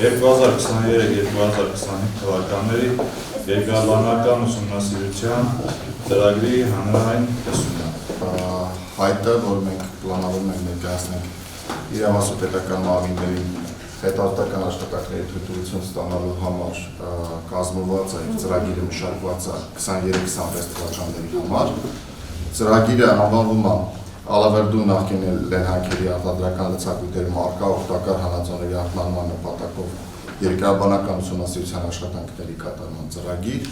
2023-2025 թվականների երկրաբանական ուսումնասիրության ծրագրի հանրային տեսումը։ Հայտը, որ մենք պլանավորում ենք ներկայացնենք իրավասու պետական մարմինների հետազոտական աշխատանքների թույլտվություն ստանալու համար կազմված է ծրագիրը մշակված է 23-26 թվականների համար։ Ծրագիրը անվանվում է Ալավերդու նախկին լենհանքերի արտադրական լցակույթերում առկա օգտակար հանածոների ակնարման նպատակով երկրաբանական ուսումնասիրության աշխատանքների կատարման ծրագիր։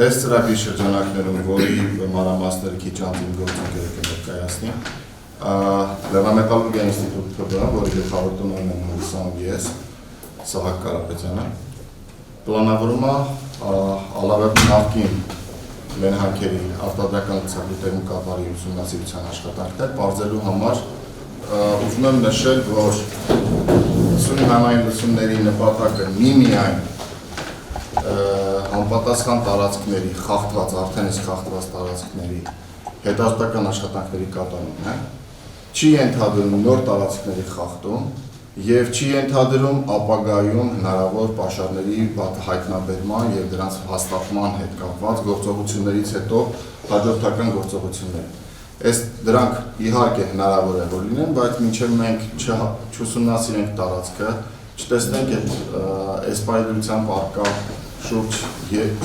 Այս ծրագրի շրջանակներում, որի մանրամասները քիչ անց իմ գործընկերը կներկայացնի, Լեռնամետալուրգիա ինստիտուտը, որի գլխավոր տնօրենն եմ ես, Սահակ Կարապետյանը, պլանավորում է Ալավերդու նախկին լենհանքերի արտադրական լցակույթերում կատարի ուսումնասիրության աշխատանքներ պարզելու համար ուզում եմ նշել, որ ուսումնահանային լսումների նպատակը միմիայն համապատասխան տարածքների խախտված, արդեն իսկ խախտված տարածքների հետազոտական աշխատանքների կատարումն է, չի ենթադրում նոր տարածքների խախտում և չի ենթադրում ապագայում հնարավոր պաշարների հայտնաբերման և դրանց հաստատման հետ կապված գործողություններից հետո հաջորդական գործողություններ։ Դրանք իհարկե հնարավոր է որ լինեն, բայց մինչև մենք չուսումնասիրենք տարածքը, չտեսնենք այս պայմանությամբ առկա շուրջ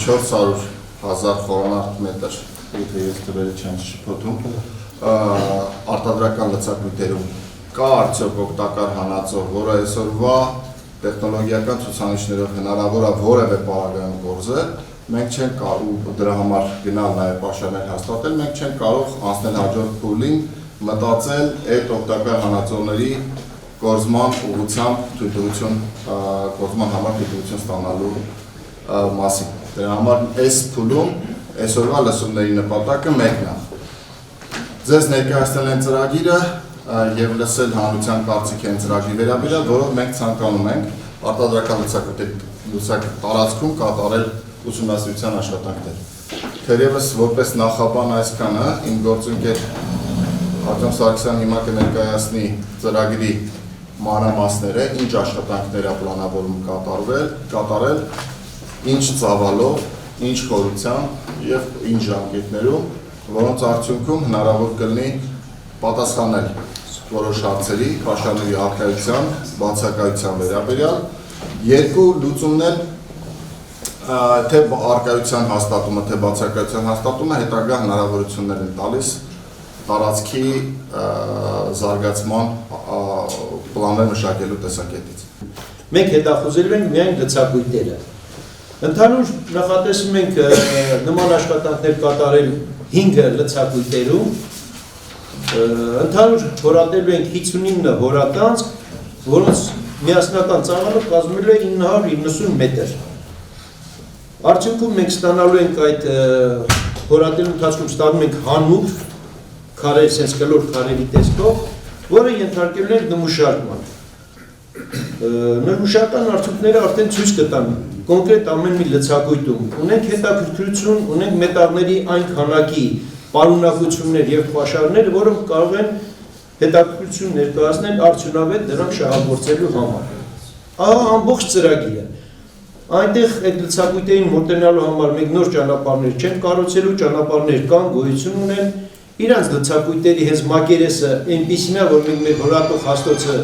400,000 խորանարդ մետր, եթե ես թվերը չեմ շփոթում, արտադրական լցակույթերում կա արդյոք օգտակար հանածո, որը այսօրվա տեխնոլոգիական ցուցանիշներով հնարավոր է որևէ պարագայում կորզել, մենք չենք կարող դրա համար գնալ նաև պաշարներ հաստատել, մենք չենք կարող անցնել հաջորդ փուլին, մտածել այդ օգտակար հանածոների կորզման ուղղությամբ թույլտվություն, կորզման համար թույլտվություն ստանալու մասին։ Դրա համար այս փուլում այսօրվա լսումների նպատակը մեկն է։ Ձեզ ներկայացնել են ծրագիրը և լսել հանրության կարծիք են ծրագրի վերաբերյալ, որով մենք ցանկանում ենք արտադրական լցակույթի տարածքում կատարել ուսումնասիրության աշխատանքներ։ Թերևս որպես նախաբան այսքանը, իմ գործընկեր Արտեմ Սարգսյանը հիմա կներկայացնի ծրագրի մանրամասները, ինչ աշխատանքներ է պլանավորում կատարել, ինչ ծավալով, ինչ խորությամբ և ինչ ժամկետներում, որոնց արդյունքում հնարավոր կլինի պատասխանել որոշ հարցերի, պաշարների առկայության, բացակայության վերաբերյալ, երկու լուծումներ, թե առկայության հաստատումը, թե բացակայության հաստատումը հետագա հնարավորություններ են տալիս տարածքի զարգացման պլաններ մշակելու տեսակետից։ Մենք հետախուզելու ենք միայն լցակույթերը։ Ընդհանուր նախատեսում ենք նման աշխատանքներ կատարել 5 լցակույթերում, ընդհանուր հորատելու ենք 59 հորատանց, որոնց միասնական ծավալը կազմելու է 990 մետր։ Արդյունքում մենք ստանալու ենք այդ հորատելու ընթացքում ստանում ենք հանուր, քարեր, սենց կլոր քարերի տեսքով, որը ենթարկելու ենք նմուշարկման։ Նմուշական արդյունքները արդեն ցույց կտան կոնկրետ ամեն մի լցակույթում։ Ունենք հետաքրքրություն, ունենք մետաղների այն քանակի պարունակություններ և պաշարներ, որոնք կարող են հետաքրքրություն ներկայացնել արդյունավետ դրանք շահագործելու համար։ Ահա ամբողջ ծրագիրը։ Այնտեղ այդ լցակույթերին մոտենալու համար մենք նոր ճանապարհներ չենք կառուցելու, ճանապարհներ կան, գոյություն ունեն, իրանց լցակույթերի հենց մակերեսը այնպիսին է, որ մենք մեր հորատող հաստոցը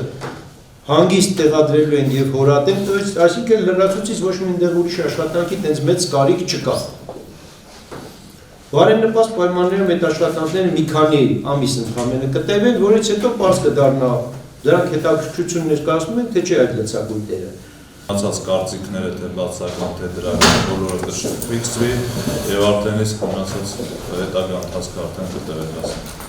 հանգիստ տեղադրելու ենք և հորատենք, այսինքն լրացուցից ոչ մի տեղ ուրիշ աշխատանքի տենց մեծ կարիք չկա։ Բարենպաստ պայմաններում այդ աշխատանքները մի քանի ամիս ընդամենը կտևեն, որից հետո պարզ կդառնա դրանք հետաքրքրություն ներկայացնում են, թե չէ այդ լցակույթերը։ Մնացած կարծիքները թե բացական, թե դրանք բոլորը կշփվի և արդեն իսկ մնացած հետագա ընթացքը արդեն կտեղեկացնի։